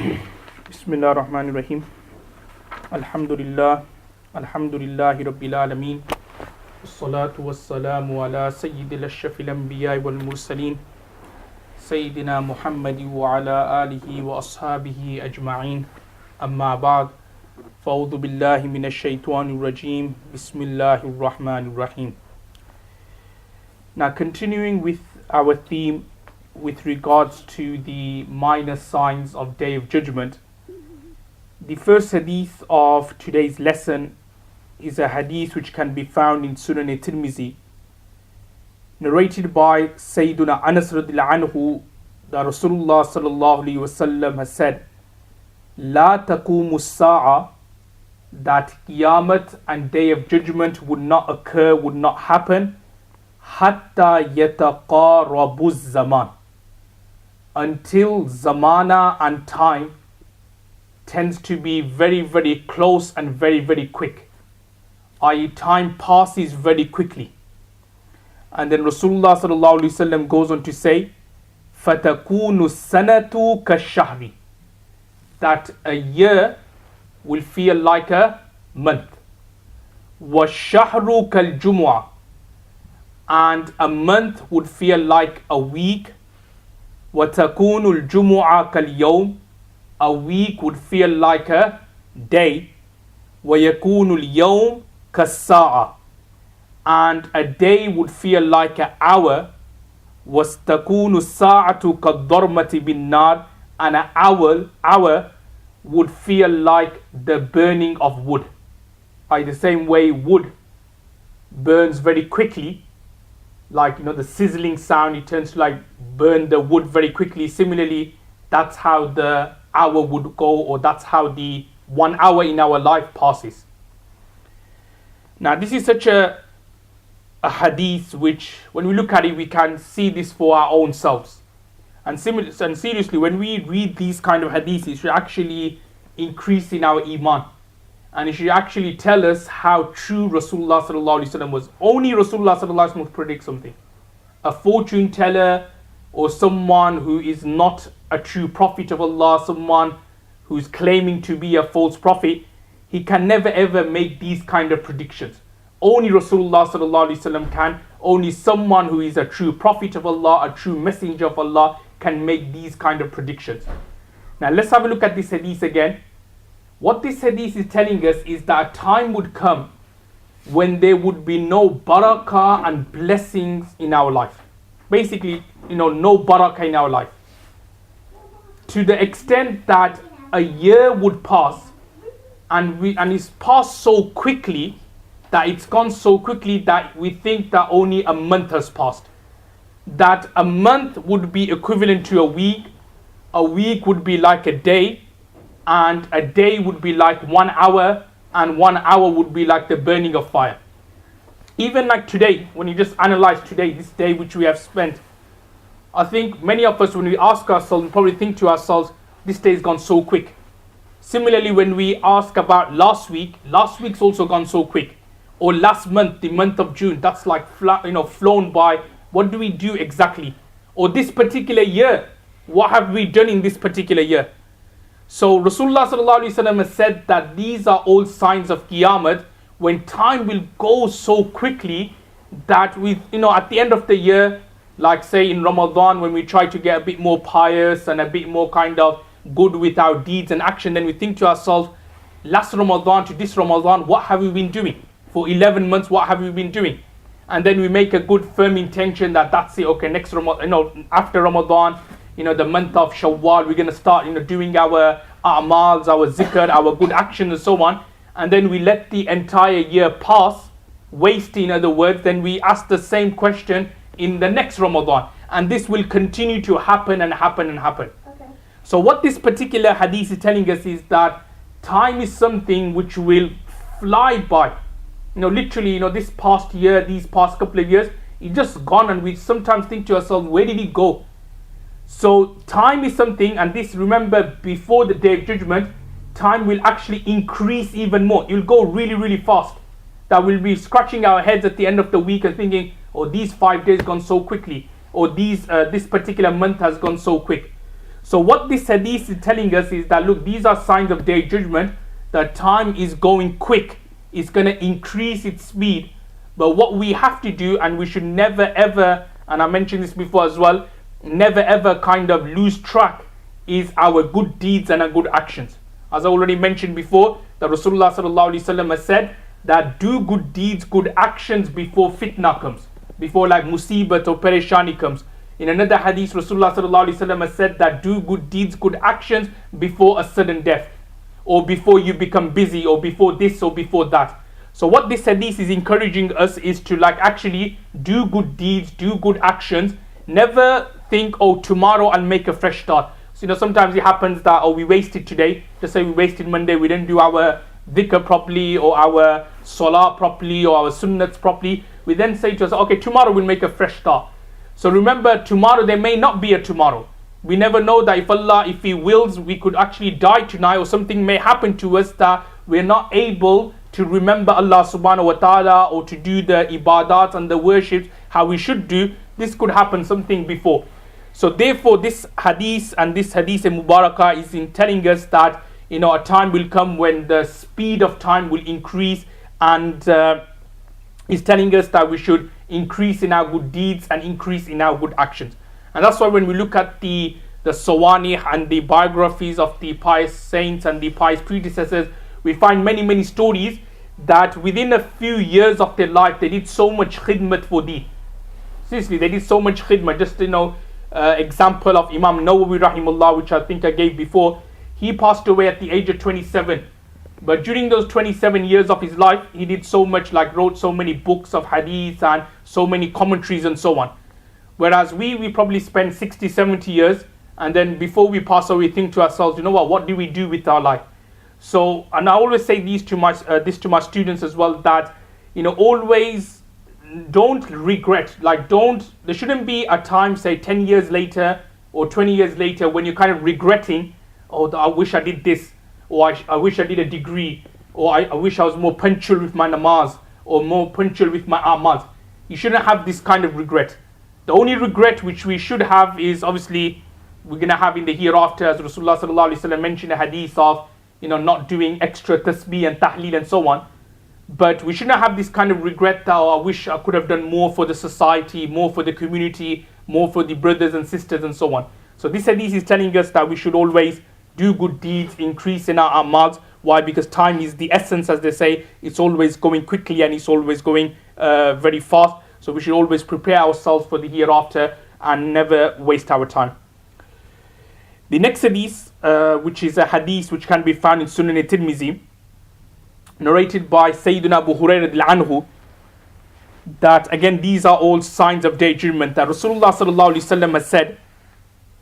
Bismillah ar-Rahman ar-Rahim. Alhamdulillah. Alhamdulillahi Rabbil Alameen. Wassalatu wassalamu ala Sayyidil Ashrafil Anbiya wal Mursaleen. Sayyidina Muhammadi wa ala alihi wa ashabihi ajma'een. Amma ba'd. Fa'udhu billahi minash shaitanir rajeem. Bismillahir Rahmanir Rahim. Now continuing with our theme with regards to the minor signs of Day of Judgment. The first hadith of today's lesson is a hadith which can be found in Sunan Tirmizi, narrated by Sayyiduna Anas radhiyallahu anhu, that Rasulullah sallallahu alaihi wasallam has said, La taqumu as-sa'a, that Qiyamah and Day of Judgment would not occur, would not happen, hatta yataqarabu az-zaman, until zamana and time tends to be very, very close and very, very quick, i.e. time passes very quickly. And then Rasulullah sallallahu alaihi wasallam goes on to say, fatakunu sanatu kashahri, that a year will feel like a month, washahru kaljumu'ah, and a month would feel like a week, وَتَكُونُ الْجُمُعَةَ كَالْيَوْمِ, a week would feel like a day, وَيَكُونُ الْيَوْمِ كَالسَّاعَةِ, and a day would feel like an hour, وَاسْتَكُونُ السَّاعَةُ كَالضَّرْمَةِ بِالنَّارِ, and an hour would feel like the burning of wood. By the same way wood burns very quickly, like the sizzling sound, it turns to like burn the wood very quickly. Similarly, that's how the hour would go, or that's how the 1 hour in our life passes. Now this is such a hadith which, when we look at it, we can see this for our own selves. And seriously, when we read these kind of hadiths, it should actually increase in our iman. And it should actually tell us how true Rasulullah sallallahu alaihi wasallam was. Only Rasulullah sallallahu alaihi wasallam would predict something. A fortune teller, or someone who is not a true prophet of Allah, someone who is claiming to be a false prophet, he can never ever make these kind of predictions. Only Rasulullah sallallahu alaihi wasallam can. Only someone who is a true prophet of Allah, a true messenger of Allah, can make these kind of predictions. Now let's have a look at this hadith again. What this hadith is telling us is that a time would come when there would be no barakah and blessings in our life. Basically, no barakah in our life. To the extent that a year would pass and it's passed so quickly, that it's gone so quickly that we think that only a month has passed. That a month would be equivalent to a week would be like a day, and a day would be like 1 hour, and 1 hour would be like the burning of fire. Even like today, when you just analyze today, this day which we have spent, I think many of us, when we ask ourselves, we probably think to ourselves, this day has gone so quick. Similarly, when we ask about last week's also gone so quick. Or last month, the month of June, that's like flown by. What do we do exactly? Or this particular year, what have we done in this particular year? So Rasulullah sallallahu alaihi wasallam has said that these are all signs of Qiyamah, when time will go so quickly that we, at the end of the year, like say in Ramadan, when we try to get a bit more pious and a bit more kind of good with our deeds and action, then we think to ourselves, last Ramadan to this Ramadan, what have we been doing? For 11 months, what have we been doing? And then we make a good firm intention that that's it, okay, next Ramadan, after Ramadan, the month of Shawwal, we're going to start, doing our a'mals, our zikr, our good actions and so on. And then we let the entire year pass, waste in other words, then we ask the same question in the next Ramadan. And this will continue to happen and happen and happen. Okay. So what this particular hadith is telling us is that time is something which will fly by. Literally, this past year, these past couple of years, it's just gone, and we sometimes think to ourselves, where did it go? So time is something, and this, remember, before the Day of Judgment, time will actually increase even more. It will go really, really fast. That we'll be scratching our heads at the end of the week and thinking, oh, these 5 days gone so quickly, or this particular month has gone so quick. So what this hadith is telling us is that, look, these are signs of Day of Judgment. The time is going quick. It's going to increase its speed. But what we have to do, and we should never ever, and I mentioned this before as well, never ever kind of lose track, is our good deeds and our good actions. As I already mentioned before, that Rasulullah sallallahu alaihi wasallam has said that do good deeds, good actions before fitna comes, before like musibat or perishani comes. In another hadith, Rasulullah sallallahu alaihi wasallam has said that do good deeds, good actions before a sudden death, or before you become busy, or before this or before that. So what this hadith is encouraging us is to like actually do good deeds, do good actions. Never think, oh, tomorrow I'll make a fresh start. So sometimes it happens that, oh, we wasted today. Just say we wasted Monday, we didn't do our dhikr properly, or our salah properly, or our sunnats properly. We then say to us, okay, tomorrow we'll make a fresh start. So remember, tomorrow there may not be a tomorrow. We never know that if He wills, we could actually die tonight, or something may happen to us that we're not able to remember Allah subhanahu wa ta'ala, or to do the ibadat and the worships how we should do. This could happen something before. So therefore this hadith and this hadith Mubarakah is in telling us that a time will come when the speed of time will increase, and is telling us that we should increase in our good deeds and increase in our good actions. And that's why when we look at the Sawanih and the biographies of the pious saints and the pious predecessors, we find many stories that within a few years of their life they did so much khidmat for Deen. Seriously, they did so much khidmat. Just example of Imam Nawawi rahimullah, which I think I gave before. He passed away at the age of 27. But during those 27 years of his life, he did so much, like wrote so many books of hadith and so many commentaries and so on. Whereas we probably spend 60, 70 years, and then before we pass away, we think to ourselves, what do we do with our life? So, and I always say this to my students as well, that always don't regret. There shouldn't be a time, say 10 years later or 20 years later, when you're kind of regretting, oh, I wish I did this, or I wish I did a degree, or I wish I was more punctual with my namaz, or more punctual with my amal. You shouldn't have this kind of regret. The only regret which we should have is, obviously, we're going to have in the hereafter, as Rasulullah sallallahu alaihi wasallam mentioned a hadith of, not doing extra tasbih and tahleel and so on. But we shouldn't have this kind of regret that, oh, I wish I could have done more for the society, more for the community, more for the brothers and sisters and so on. So this hadith is telling us that we should always do good deeds, increase in our amals. Why? Because time is the essence, as they say. It's always going quickly and it's always going very fast. So we should always prepare ourselves for the hereafter and never waste our time. The next hadith, which is a hadith which can be found in Sunan al-Tirmidhi, narrated by Sayyidina Abu Hurairah anhu, that again these are all signs of Day of Judgment, that Rasulullah sallallahu alaihi wasallam has said,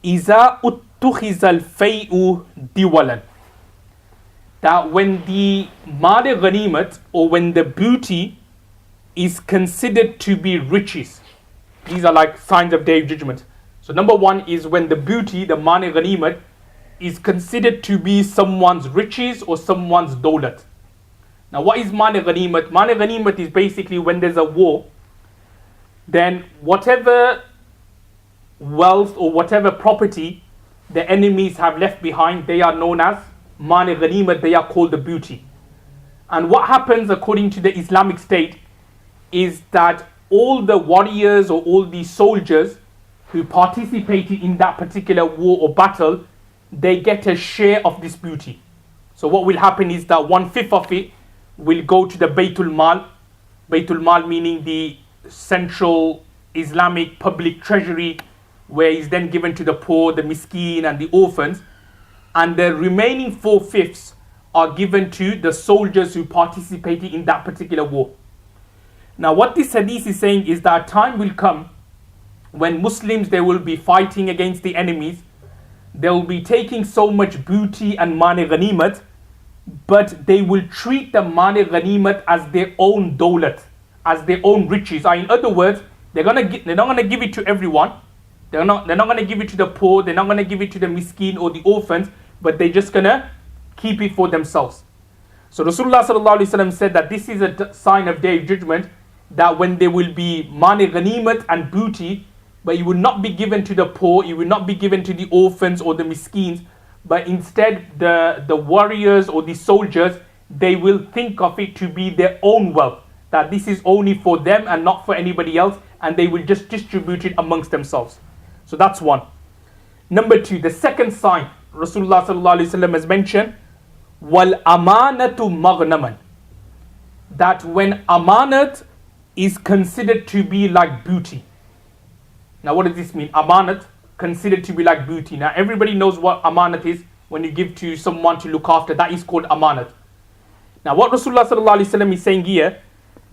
"Iza uttukhiza al-fay'u diwalan," that when the mal ghanimat, or when the booty is considered to be riches, these are like signs of Day of Judgment. So number one is when the booty, the mal ghanimat, is considered to be someone's riches or someone's dawlat. Now what is mal ghanimat? Mal ghanimat is basically when there's a war, then whatever wealth or whatever property the enemies have left behind, they are known as mal ghanimat, they are called the booty. And what happens according to the Islamic State is that all the warriors or all the soldiers who participated in that particular war or battle, they get a share of this booty. So what will happen is that 1/5 of it will go to the Baytul Mal. Baytul Mal meaning the central Islamic public treasury, where is then given to the poor, the miskeen and the orphans. And the remaining 4/5 are given to the soldiers who participated in that particular war. Now what this hadith is saying is that a time will come when Muslims, they will be fighting against the enemies. They will be taking so much booty and mal ghanimat, but they will treat the mal ghanimat as their own dawlat, as their own riches. In other words, they're not gonna give it to everyone. They're not gonna give it to the poor. They're not gonna give it to the miskeen or the orphans, but they're just gonna keep it for themselves. So Rasulullah sallallahu alaihi wasallam said that this is a sign of Day of Judgment, that when there will be mal ghanimat and booty, but it will not be given to the poor, it will not be given to the orphans or the miskeens, but instead the warriors or the soldiers, they will think of it to be their own wealth, that this is only for them and not for anybody else, and they will just distribute it amongst themselves. So that's one. Number two, the second sign Rasulullah sallallahu alaihi wasallam has mentioned, wal amanatu maghnaman, that when amanat is considered to be like booty. Now what does this mean? Amanat considered to be like booty. Now everybody knows what amanat is. When you give to someone to look after, that is called amanat. Now what Rasulullah sallallahu alaihi wasallam is saying here,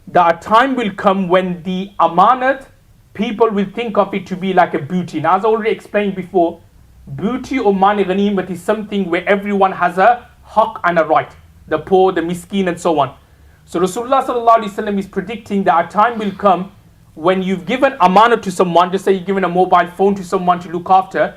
that a time will come when the amanat, people will think of it to be like a booty. Now as I already explained before, booty or mani ghanimat is something where everyone has a haq and a right, the poor, the miskin, and so on. So Rasulullah sallallahu alaihi wasallam is predicting that a time will come when you've given amanat to someone, just say you've given a mobile phone to someone to look after,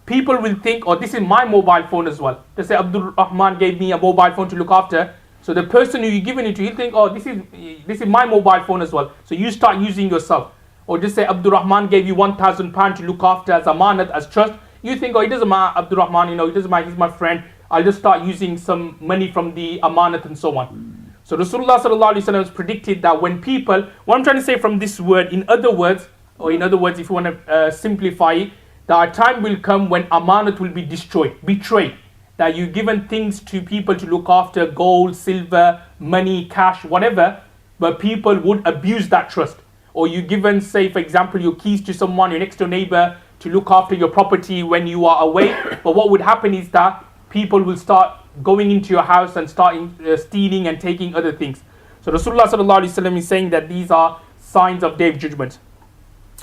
people will think, oh, this is my mobile phone as well. Just say Abdul Rahman gave me a mobile phone to look after. So the person who you're giving it to, he'll think, oh, this is my mobile phone as well. So you start using yourself. Or just say Abdul Rahman gave you £1,000 to look after as amanat, as trust. You think, oh, it doesn't matter, Abdul Rahman, it doesn't matter, he's my friend. I'll just start using some money from the amanat and so on. So Rasulullah sallallahu alaihi wasallam has predicted that when people, what I'm trying to say from this word, in other words, if you want to simplify it, that a time will come when amanat will be destroyed, betrayed. That you've given things to people to look after, gold, silver, money, cash, whatever, but people would abuse that trust. Or you've given, say, for example, your keys to someone, your next door neighbor, to look after your property when you are away. But what would happen is that people will start going into your house and starting stealing and taking other things. So Rasulullah sallallahu alaihi wasallam is saying that these are signs of Day of Judgment.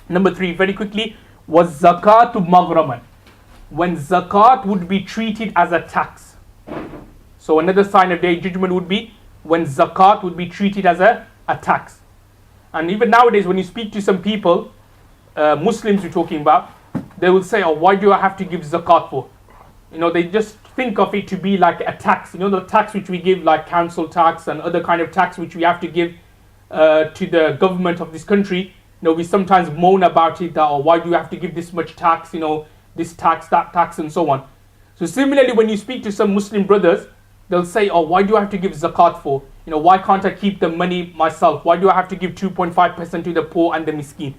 Number three, very quickly, was zakatu maghraman, when zakat would be treated as a tax. So another sign of Day of Judgment would be when zakat would be treated as a tax. And even nowadays, when you speak to some people, Muslims we're talking about, they will say, oh, why do I have to give zakat for? They just think of it to be like a tax. The tax which we give, like council tax and other kind of tax which we have to give to the government of this country. We sometimes moan about it, that, oh, why do you have to give this much tax, this tax, that tax, and so on. So similarly, when you speak to some Muslim brothers, they'll say, oh, why do I have to give zakat for? Why can't I keep the money myself? Why do I have to give 2.5% to the poor and the miskin?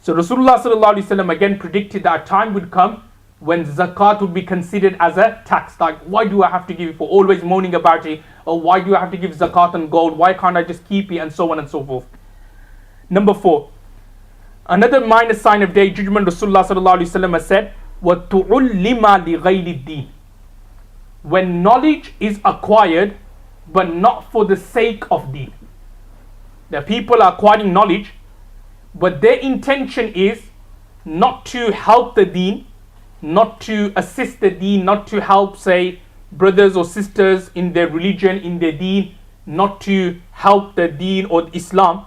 So Rasulullah sallallahu alaihi wasallam again predicted that a time would come when zakat would be considered as a tax. Like, why do I have to give it for? Always moaning about it. Or why do I have to give zakat on gold? Why can't I just keep it? And so on and so forth. Number four, another minor sign of Day of Judgment, Rasulullah sallallahu alaihi wasallam has said, وَتُعُلِّمَ لِغَيْرِ الدِّينِ, when knowledge is acquired but not for the sake of deen. The people are acquiring knowledge, but their intention is not to help the deen, not to assist the deen, not to help, say, brothers or sisters in their religion, in their deen, not to help the deen or Islam,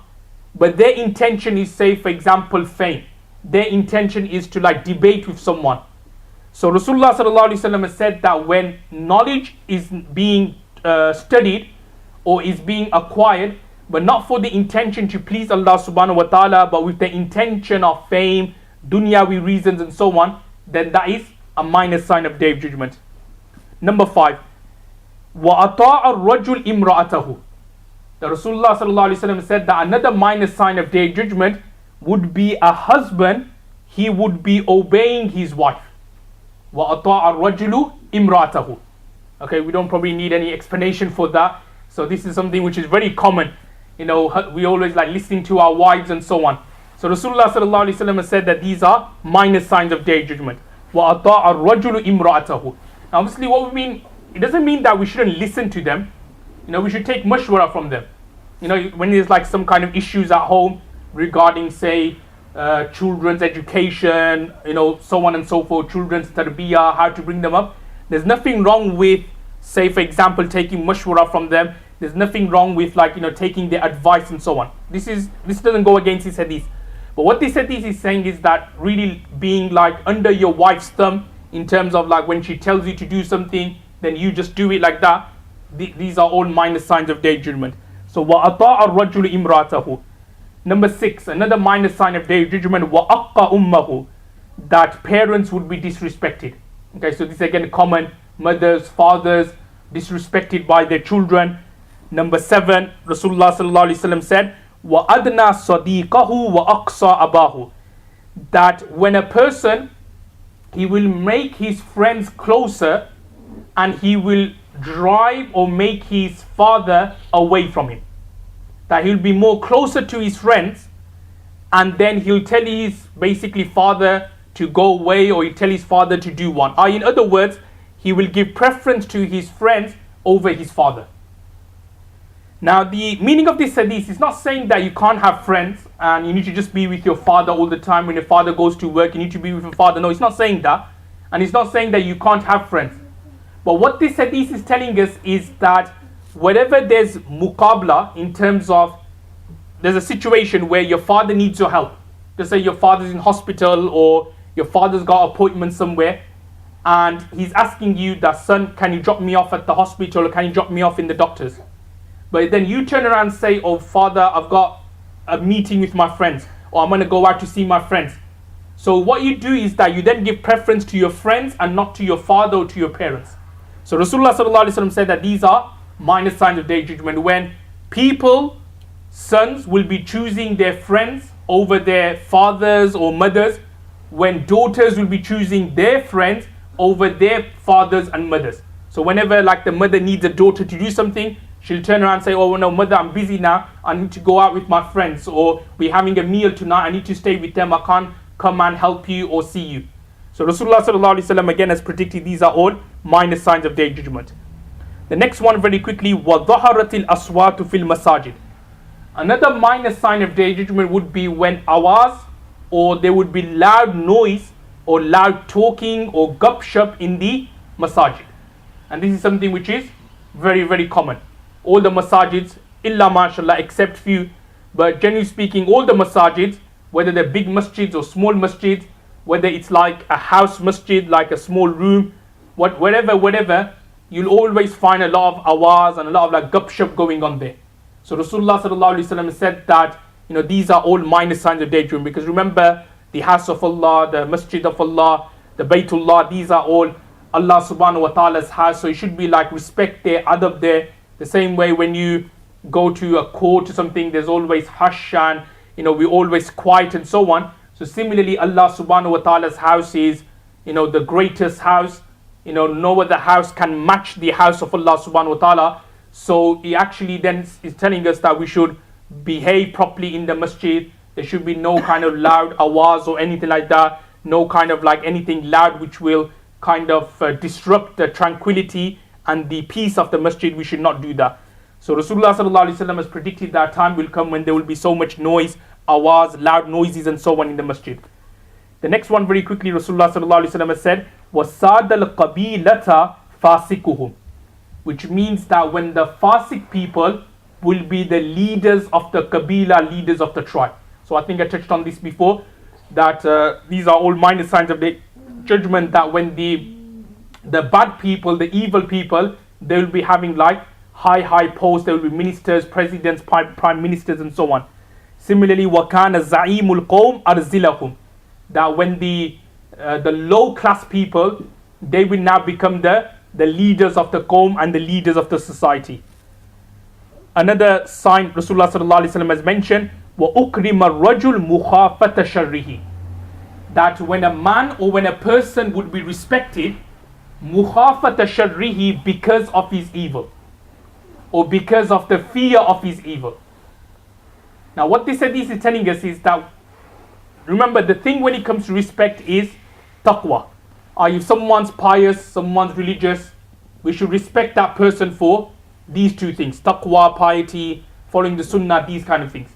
but their intention is, say, for example, fame. Their intention is to debate with someone. So Rasulullah sallallahu alaihi wasallam has said that when knowledge is being studied or is being acquired, but not for the intention to please Allah subhanahu wa ta'ala, but with the intention of fame, dunyawi reasons and so on, then that is a minor sign of Day of Judgment. Number five, وَأَطَاعَ الرَّجُلِ إِمْرَأَتَهُ. The Rasulullah sallallahu alaihi wasallam said that another minor sign of Day of Judgment would be a husband, he would be obeying his wife. وَأَطَاعَ الرَّجُلُ إِمْرَأَتَهُ. Okay, we don't probably need any explanation for that. So this is something which is very common. We always like listening to our wives and so on. So Rasulullah sallallahu alaihi wasallam has said that these are minor signs of Day of Judgment. وَأَطَاعَ الرَّجُلُ إِمْرَأَتَهُ. Now obviously what we mean, it doesn't mean that we shouldn't listen to them. We should take mashwara from them. When there's like some kind of issues at home regarding, say, children's education, so on and so forth, children's tarbiyah, how to bring them up. There's nothing wrong with, say, for example, taking mashwara from them. There's nothing wrong with taking their advice and so on. This doesn't go against his hadith. But what this hadith is saying is that really being under your wife's thumb in terms of when she tells you to do something, then you just do it like that. These are all minor signs of Day of Judgment. So وَأَطَاعَ الرَّجُلُ إِمْرَأَتَهُ. Number 6, another minor sign of Day of Judgment, وَأَقَّ أُمَّهُ, that parents would be disrespected. Okay, so this is again common, mothers, fathers, disrespected by their children. Number 7, Rasulullah sallallahu alaihi wasallam said, وَأَدْنَى صَدِيقَهُ وَأَقْصَى أَبَاهُ, that when a person, he will make his friends closer and he will drive or make his father away from him. That he'll be more closer to his friends, and then he'll tell his basically father to go away, or he'll tell his father to do one. Or in other words, he will give preference to his friends over his father. Now the meaning of this hadith is not saying that you can't have friends and you need to just be with your father all the time. When your father goes to work, you need to be with your father. No, it's not saying that. And it's not saying that you can't have friends. But what this hadith is telling us is that wherever there's muqabla, in terms of there's a situation where your father needs your help. Just say your father's in hospital, or your father's got an appointment somewhere, and he's asking you that, son, can you drop me off at the hospital, or can you drop me off in the doctor's? But then you turn around and say, oh father, I've got a meeting with my friends, or I'm going to go out to see my friends. So what you do is that you then give preference to your friends and not to your father or to your parents. So Rasulullah sallallahu alaihi wasallam said that these are minor signs of Day of Judgment, when people, sons, will be choosing their friends over their fathers or mothers, when daughters will be choosing their friends over their fathers and mothers. So whenever like the mother needs a daughter to do something, she'll turn around and say, oh no mother, I'm busy now, I need to go out with my friends, or we're having a meal tonight, I need to stay with them, I can't come and help you or see you. So Rasulullah sallallahu alaihi wasallam again has predicted these are all minor signs of Day of Judgment. The next one very quickly, وَظَهَرَتِ الْأَصْوَاتُ فِي الْمَسَاجِدِ. Another minor sign of Day of Judgment would be when awaz, or there would be loud noise or loud talking or gupshup in the masajid. And this is something which is very, very common. All the masajids, illa mashallah, except few, but generally speaking, all the masajids, whether they're big masjids or small masjids, whether it's like a house masjid, like a small room, whatever, you'll always find a lot of awaz and a lot of like gupshup going on there. So Rasulullah sallallahu alaihi wasallam said that, these are all minor signs of Day of Judgment, because remember, the house of Allah, the masjid of Allah, the Baytullah, these are all Allah subhanahu wa ta'ala's house. So you should be like respect there, adab there. The same way when you go to a court or something, there's always hush and we always quiet and so on. So similarly, Allah subhanahu wa ta'ala's house is the greatest house. No other house can match the house of Allah subhanahu wa ta'ala. So he actually then is telling us that we should behave properly in the masjid. There should be no kind of loud awaz or anything like that. No kind of like anything loud which will kind of disrupt the tranquility and the peace of the masjid. We should not do that. So Rasulullah sallallahu alaihi wasallam has predicted that time will come when there will be so much noise, awaz, loud noises and so on in the masjid. The next one very quickly, Rasulullah sallallahu alaihi wasallam has said, وَسَادَ الْقَبِيلَةَ فَاسِقُهُمْ, which means that when the Fasik people will be the leaders of the Qabila, leaders of the tribe. So I think I touched on this before, that these are all minor signs of the judgment, that when the bad people, the evil people, they will be having like high posts, there will be ministers, presidents, prime ministers and so on. Similarly, وَكَانَ زَعِيمُ الْقَوْمِ أَرْزِلَهُمْ, that when the low class people, they will now become the leaders of the qawm and the leaders of the society. Another sign Rasulullah sallallahu alaihi wasallam has mentioned, وَأُكْرِمَ الرَّجُلْ مُخَافَةَ شَرِّهِ, that when a man or when a person would be respected, مُخَافَةَ شَرِّهِ, because of his evil, or because of the fear of his evil. Now what this hadith is telling us is that, remember, the thing when it comes to respect is taqwa. If someone's pious, someone's religious, we should respect that person for these two things: taqwa, piety, following the sunnah, these kind of things.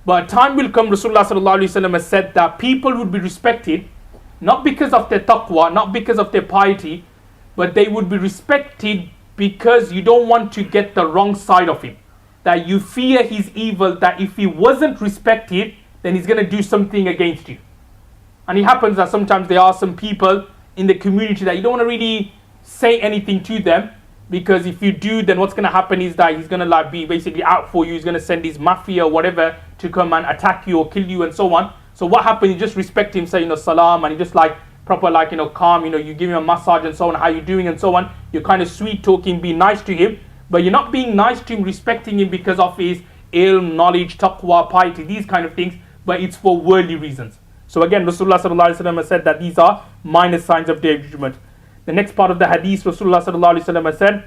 But a time will come, Rasulullah sallallahu alaihi wasallam has said, that people would be respected not because of their taqwa, not because of their piety, but they would be respected because you don't want to get the wrong side of him. That you fear his evil, that if he wasn't respected, then he's going to do something against you. And it happens that sometimes there are some people in the community that you don't want to really say anything to them, because if you do, then what's going to happen is that he's going to like be basically out for you. He's going to send his mafia or whatever to come and attack you or kill you and so on. So what happened? You just respect him, say, salam, and you just like proper, like, calm, you give him a massage and so on, how you doing and so on. You're kind of sweet talking, being nice to him, but you're not being nice to him, respecting him because of his ilm, knowledge, taqwa, piety, these kind of things, but it's for worldly reasons. So again, Rasulullah sallallahu alaihi wasallam has said that these are minor signs of Day of Judgment. The next part of the hadith, Rasulullah sallallahu alaihi wasallam has said,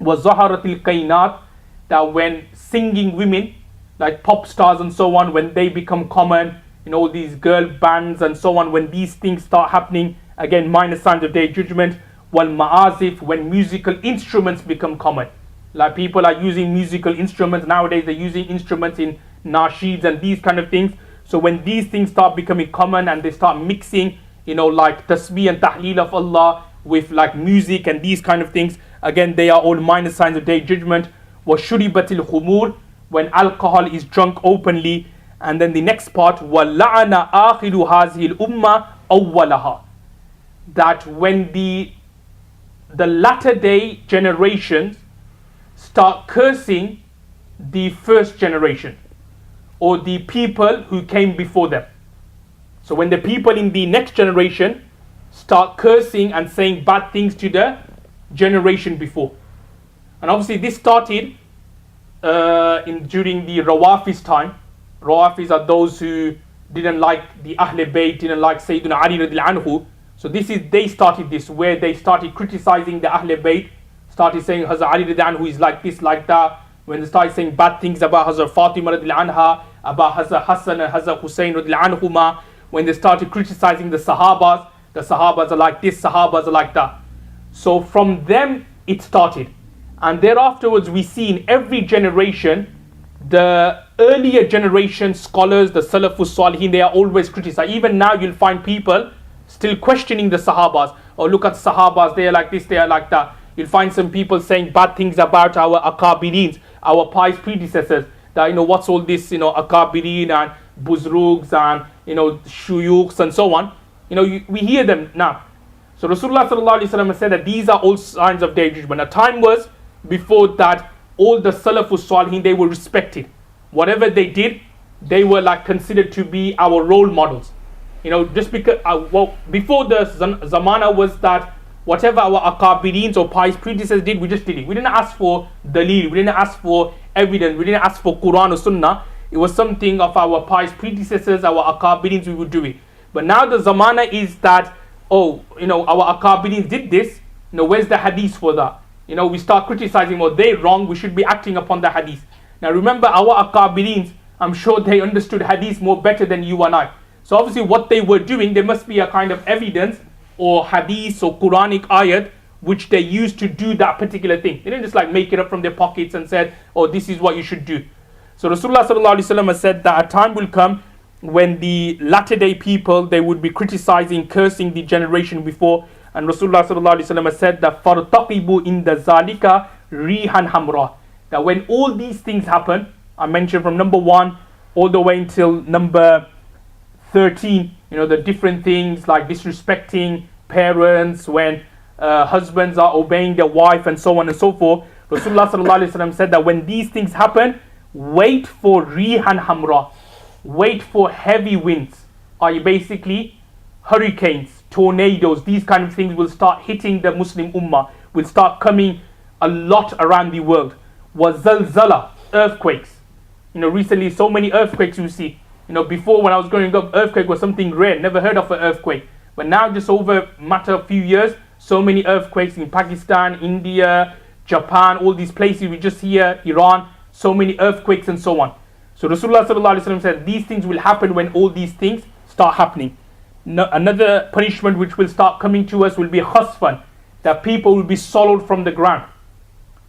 وَظَهَرَتِ الْقَيْنَاتِ, that when singing women, like pop stars and so on, when they become common, these girl bands and so on, when these things start happening, again, minor signs of Day of Judgment. وَالْمَعَازِفِ, when musical instruments become common. Like people are using musical instruments nowadays, they're using instruments in nasheeds and these kind of things. So when these things start becoming common and they start mixing, like tasbih and tahleel of Allah with like music and these kind of things, again, they are all minor signs of Day of Judgment. وَشُرِبَتِ الْخُمُورِ, when alcohol is drunk openly. And then the next part, وَلَعَنَ آخِرُ هَذِهِ الْأُمَّةِ أَوَّلَهَا, that when the latter day generations start cursing the first generation or the people who came before them. So when the people in the next generation start cursing and saying bad things to the generation before. And obviously this started during the Rawafis time. Rawafis are those who didn't like the Ahl Bayt, didn't like Sayyidina Ali radiallahu anhu. So they started this, where they started criticizing the Ahl Bayt, started saying Hazrat Ali radiallahu anhu is like this, like that. When they started saying bad things about Hazrat Fatima radiallahu anha, about Hazrat Hassan and Hazrat Hussein radiallahu anhuma, when they started criticizing the Sahabas are like this, Sahabas are like that. So from them it started. And thereafterwards we see in every generation, the earlier generation scholars, the Salafus Salihin, they are always criticized. Even now you'll find people still questioning the Sahabas. Oh, look at Sahabas, they are like this, they are like that. You'll find some people saying bad things about our Akabireens, our pious predecessors. That, what's all this, Akabireen and Buzrugs and, Shuyukhs and so on. We hear them now. So Rasulullah sallallahu alaihi wasallam said that these are all signs of Day of Judgment. A time was before that all the Salafus Salihin, they were respected. Whatever they did, they were like considered to be our role models. Just because, before the Zamana was that whatever our Akabireens or pious predecessors did, we just did it. We didn't ask for Dalil, we didn't ask for evidence, we didn't ask for Quran or Sunnah. It was something of our pious predecessors, our Akabireens, we would do it. But now the Zamana is that, our Akabireens did this, where's the hadith for that? We start criticizing, they're wrong, we should be acting upon the hadith. Now remember, our Akabireens, I'm sure they understood hadith more better than you and I. So obviously what they were doing, there must be a kind of evidence or hadith or Quranic ayat which they used to do that particular thing. They didn't just like make it up from their pockets and said, this is what you should do. So Rasulullah sallallahu alaihi wasallam has said that a time will come when the latter day people, they would be criticizing, cursing the generation before. And Rasulullah sallallahu alaihi wasallam has said that فَارْتَقِبُوا إِنْدَ ذَلِكَ رِيحًا حَمْرًا, that when all these things happen, I mentioned from number 1 all the way until number 13, the different things like disrespecting parents, when husbands are obeying their wife and so on and so forth. Rasulullah sallallahu alaihi wasallam said that when these things happen, wait for rihan hamra, wait for heavy winds, or basically hurricanes, tornadoes, these kind of things will start hitting the Muslim ummah, will start coming a lot around the world. Wazalzala, earthquakes. Recently so many earthquakes you see. Before when I was growing up, earthquake was something rare, never heard of an earthquake. But now just over a matter of few years, so many earthquakes in Pakistan, India, Japan, all these places we just hear, Iran, so many earthquakes and so on. So Rasulullah sallallahu alaihi wasallam said these things will happen when all these things start happening. Another punishment which will start coming to us will be khasfan, that people will be swallowed from the ground.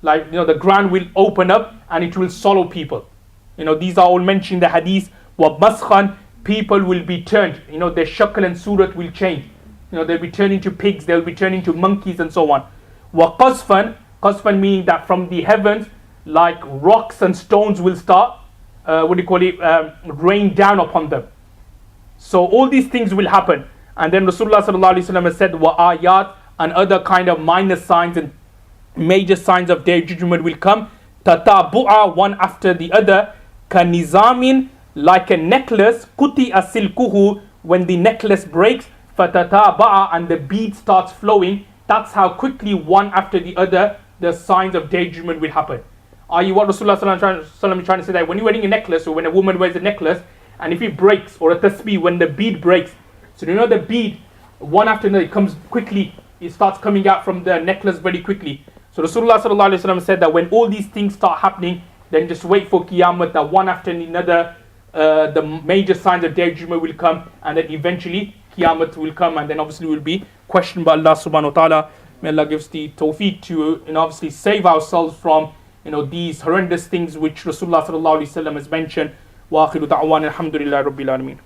Like, the ground will open up and it will swallow people. These are all mentioned in the hadith. Wa maskhan, people will be turned. Their shakl and surat will change. They'll be turned into pigs, they'll be turned into monkeys and so on. Wa qasfan meaning that from the heavens, like rocks and stones will start, rain down upon them. So all these things will happen. And then Rasulullah sallallahu alaihi wasallam has said, wa ayat, and other kind of minor signs and major signs of Day of Judgment will come. Tatabu'a, one after the other. Kanizamin like a necklace, kuti asilkuhu, when the necklace breaks, fatataba'a, and the bead starts flowing. That's how quickly one after the other the signs of daydreaming will happen. Are you what Rasulullah sallallahu alaihi wasallam is trying to say, that when you're wearing a necklace, or when a woman wears a necklace, and if it breaks, or a tasbih, when the bead breaks, so you know the bead, one after another, it comes quickly, it starts coming out from the necklace very quickly. So Rasulullah sallallahu alaihi wasallam said that when all these things start happening, then just wait for Qiyamah, that one after another, the major signs of daydreaming will come, and then eventually Qiyamah will come, and then obviously will be questioned by Allah subhanahu wa ta'ala. May Allah give us the tawfiq to obviously save ourselves from these horrendous things which Rasulullah sallallahu alaihi wasallam has mentioned. Wa akhiru da'wan alhamdulillahi rabbil alameen.